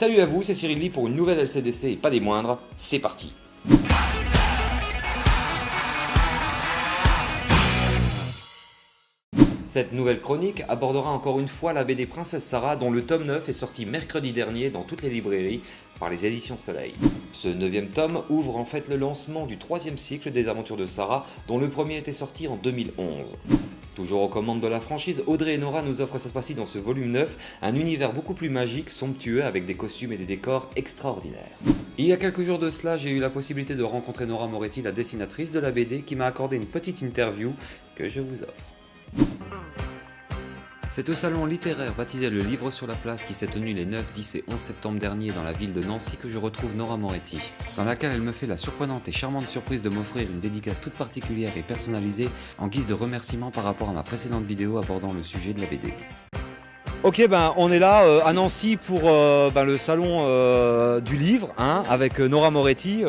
Salut à vous, c'est Cyril Lee pour une nouvelle LCDC et pas des moindres, c'est parti. Cette nouvelle chronique abordera encore une fois la BD Princesse Sarah dont le tome 9 est sorti mercredi dernier dans toutes les librairies par les éditions Soleil. Ce 9e tome ouvre en fait le lancement du 3e cycle des aventures de Sarah dont le premier était sorti en 2011. Toujours aux commandes de la franchise, Audrey et Nora nous offrent cette fois-ci dans ce volume 9 un univers beaucoup plus magique, somptueux avec des costumes et des décors extraordinaires. Il y a quelques jours de cela, j'ai eu la possibilité de rencontrer Nora Moretti, la dessinatrice de la BD, qui m'a accordé une petite interview que je vous offre. C'est au salon littéraire baptisé Le Livre sur la Place qui s'est tenu les 9, 10 et 11 septembre dernier dans la ville de Nancy que je retrouve Nora Moretti, dans laquelle elle me fait la surprenante et charmante surprise de m'offrir une dédicace toute particulière et personnalisée en guise de remerciement par rapport à ma précédente vidéo abordant le sujet de la BD. Ok, on est là à Nancy pour le salon du livre avec Nora Moretti,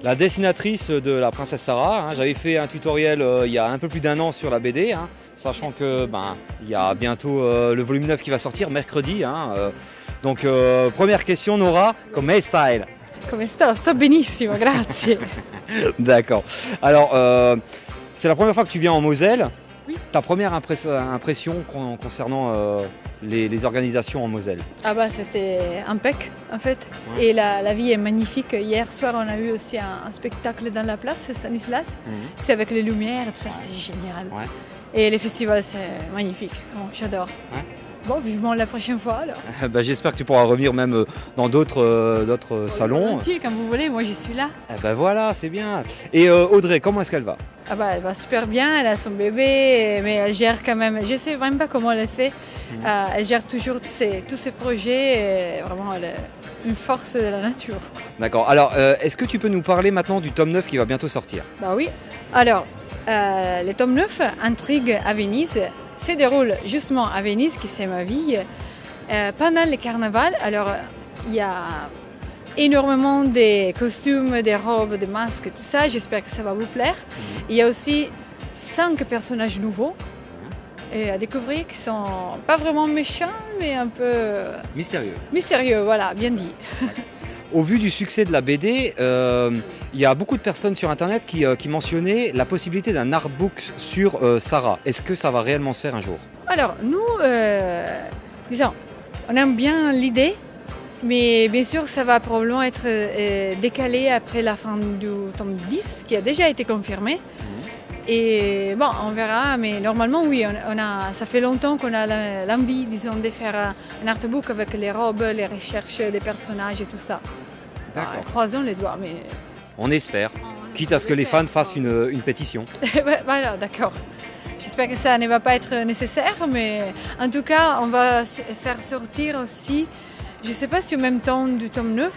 la dessinatrice de la Princesse Sarah. J'avais fait un tutoriel il y a un peu plus d'un an sur la BD, sachant que il y a bientôt le volume 9 qui va sortir mercredi. Donc première question, Nora, come stai? Come sto benissimo, grazie. D'accord. Alors, c'est la première fois que tu viens en Moselle. Oui. Ta première impression concernant les organisations en Moselle? C'était impec en fait. Ouais. Et la vie est magnifique. Hier soir, on a eu aussi un spectacle dans la place, Stanislas. C'est avec les lumières et tout ça, c'était génial. Ouais. Et les festivals, c'est magnifique. Bon, j'adore. Ouais. Bon, vivement la prochaine fois alors. J'espère que tu pourras revenir même dans d'autres salons. Volontiers, quand vous voulez, moi je suis là. Voilà, c'est bien. Et Audrey, comment est-ce qu'elle va? Elle va super bien, elle a son bébé, mais elle gère quand même. Je ne sais même pas comment elle fait. Elle gère toujours tous ses projets. Et vraiment, elle est une force de la nature. D'accord. Alors, est-ce que tu peux nous parler maintenant du tome 9 qui va bientôt sortir? Oui. Alors, le tome 9, Intrigue à Venise, se déroule justement à Venise, qui c'est ma ville, pendant le carnaval. Alors, il y a énormément de costumes, des robes, des masques, tout ça. J'espère que ça va vous plaire. Il y a aussi 5 personnages nouveaux à découvrir qui sont pas vraiment méchants, mais un peu mystérieux. Mystérieux, voilà, bien dit. Au vu du succès de la BD, il y a beaucoup de personnes sur Internet qui mentionnaient la possibilité d'un artbook sur Sarah. Est-ce que ça va réellement se faire un jour? Alors, nous, disons, on aime bien l'idée, mais bien sûr, ça va probablement être décalé après la fin du tome 10, qui a déjà été confirmé. Et on verra, mais normalement, oui, ça fait longtemps qu'on a l'envie, disons, de faire un artbook avec les robes, les recherches des personnages et tout ça. Croisons les doigts, mais... On espère, quitte à ce que les fans fassent une pétition. Voilà, d'accord. J'espère que ça ne va pas être nécessaire, mais en tout cas, on va faire sortir aussi, je ne sais pas si au même temps du tome 9,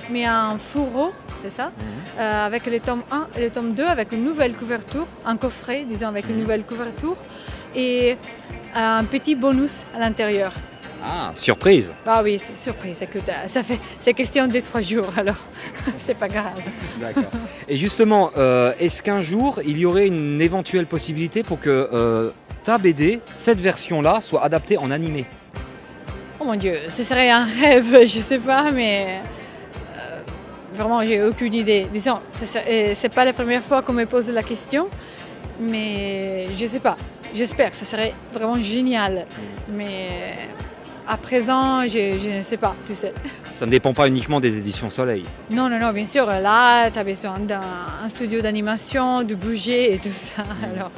mais un fourreau, c'est ça, avec le tome 1 et le tome 2, avec une nouvelle couverture, un coffret, disons, avec une nouvelle couverture, et un petit bonus à l'intérieur. Ah, surprise! Oui, c'est surprise, écoute, c'est question de 3 jours, alors c'est pas grave. D'accord. Et justement, est-ce qu'un jour, il y aurait une éventuelle possibilité pour que ta BD, cette version-là, soit adaptée en animé? Oh mon Dieu, ce serait un rêve, je sais pas, mais... Vraiment, j'ai aucune idée. Disons, c'est pas la première fois qu'on me pose la question, mais je sais pas. J'espère que ça serait vraiment génial. Mais à présent, je ne sais pas, tu sais. Ça ne dépend pas uniquement des éditions Soleil. Non, bien sûr. Là, tu as besoin d'un studio d'animation, de budget et tout ça. Alors...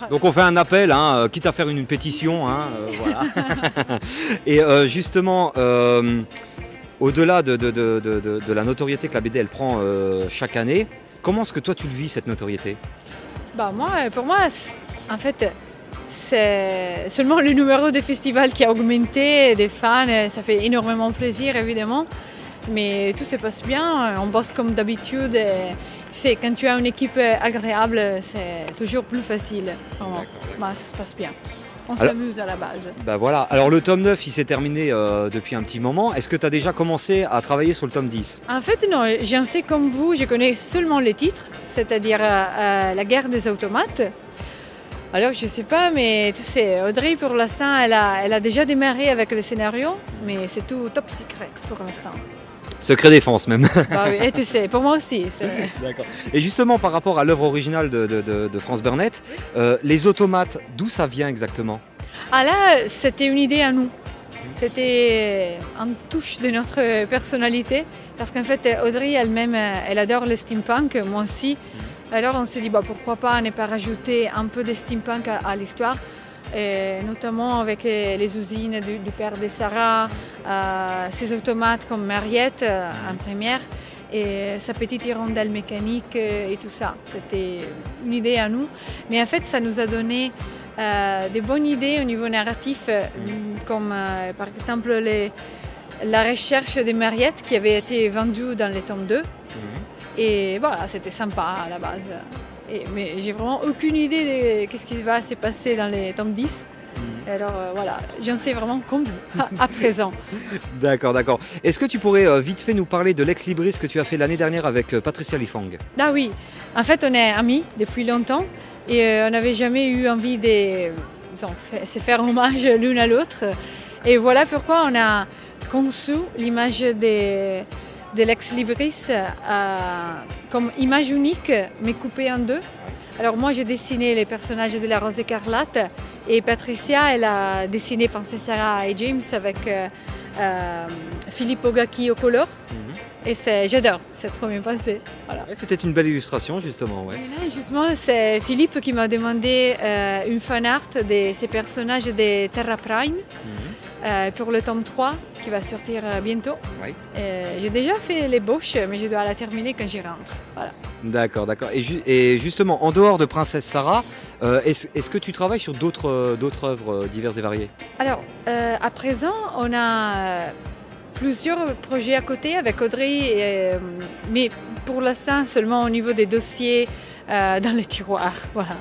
Donc on fait un appel, quitte à faire une pétition. Voilà. Et justement... au-delà de la notoriété que la BD elle prend chaque année, comment est-ce que toi tu le vis cette notoriété? Pour moi, en fait, c'est seulement le numéro des festivals qui a augmenté, des fans, ça fait énormément plaisir évidemment, mais tout se passe bien, on bosse comme d'habitude. Tu sais, quand tu as une équipe agréable, c'est toujours plus facile. Ça se passe bien. On s'amuse à la base. Voilà. Alors le tome 9, il s'est terminé depuis un petit moment. Est-ce que tu as déjà commencé à travailler sur le tome 10? En fait, non. J'en sais comme vous, je connais seulement les titres, c'est-à-dire La guerre des automates. Alors je sais pas, mais tu sais, Audrey pour l'instant, elle a déjà démarré avec le scénario, mais c'est tout top secret pour l'instant. Secret défense même. Bah oui, et tu sais, pour moi aussi. D'accord. Et justement par rapport à l'œuvre originale de France Burnett, les automates, d'où ça vient exactement? Ah là, c'était une idée à nous. C'était une touche de notre personnalité, parce qu'en fait Audrey elle-même, elle adore le steampunk, moi aussi. Alors on s'est dit pourquoi pas ne pas rajouter un peu de steampunk à l'histoire, et notamment avec les usines du père de Sarah, ses automates comme Mariette en première, et sa petite hirondelle mécanique et tout ça. C'était une idée à nous, mais en fait ça nous a donné des bonnes idées au niveau narratif, comme par exemple la recherche de Mariette qui avait été vendue dans les tomes 2. Et voilà, c'était sympa à la base. Mais j'ai vraiment aucune idée de ce qui va se passer dans les tomes 10. Alors voilà, j'en sais vraiment comme vous, à présent. D'accord, d'accord. Est-ce que tu pourrais vite fait nous parler de Lex Libris que tu as fait l'année dernière avec Patricia Lifang? Ah oui, en fait on est amis depuis longtemps et on n'avait jamais eu envie de se faire hommage l'une à l'autre. Et voilà pourquoi on a conçu l'image de Lex Libris comme image unique mais coupée en deux. Alors moi j'ai dessiné les personnages de la Rose écarlate et Patricia elle a dessiné Princesse Sarah et James avec Philippe Ogaki au color. Et j'adore, c'est trop bien passé. Voilà. C'était une belle illustration justement. Ouais. Et là, justement, c'est Philippe qui m'a demandé une fan art de ces personnages de Terra Prime pour le tome 3 qui va sortir bientôt. Oui. J'ai déjà fait l'ébauche, mais je dois la terminer quand j'y rentre. Voilà. D'accord, d'accord. Et justement, en dehors de Princesse Sarah, est-ce que tu travailles sur d'autres œuvres diverses et variées? Alors, à présent, on a plusieurs projets à côté avec Audrey, mais pour l'instant seulement au niveau des dossiers dans les tiroirs. Voilà.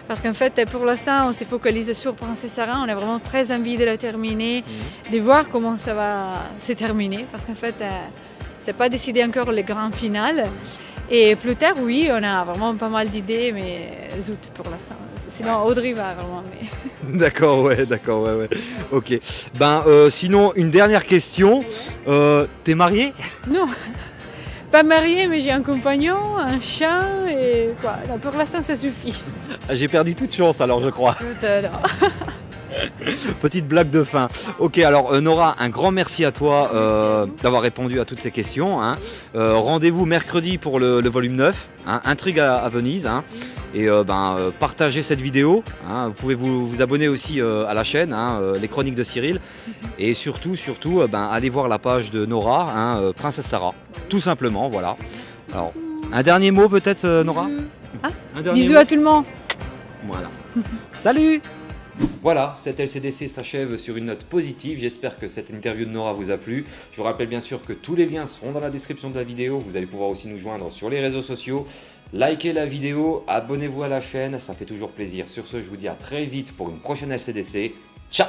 Parce qu'en fait, pour l'instant, on se focalise sur Princesse Sarah. On a vraiment très envie de la terminer, de voir comment ça va se terminer. Parce qu'en fait, c'est pas décidé encore le grand final. Et plus tard, oui, on a vraiment pas mal d'idées, mais zut pour l'instant. Sinon, Audrey va vraiment. Mais... D'accord, ouais. Ok. Sinon, une dernière question. T'es mariée? Non, pas mariée, mais j'ai un compagnon, un chat, et quoi. Là, pour l'instant, ça suffit. J'ai perdu toute chance alors, je crois. Petite blague de fin. Ok, alors Nora, un grand merci à toi d'avoir répondu à toutes ces questions. Rendez-vous mercredi pour le volume 9, Intrigue à Venise. Et partagez cette vidéo. Vous pouvez vous abonner aussi à la chaîne, les Chroniques de Cyril. Et surtout, allez voir la page de Nora, Princesse Sarah. Tout simplement, voilà. Alors, un dernier mot peut-être, Nora? Bisous à tout le monde. Voilà. Salut! Voilà, cette LCDC s'achève sur une note positive. J'espère que cette interview de Nora vous a plu. Je vous rappelle bien sûr que tous les liens seront dans la description de la vidéo. Vous allez pouvoir aussi nous joindre sur les réseaux sociaux. Likez la vidéo, abonnez-vous à la chaîne, ça fait toujours plaisir. Sur ce, je vous dis à très vite pour une prochaine LCDC. Ciao!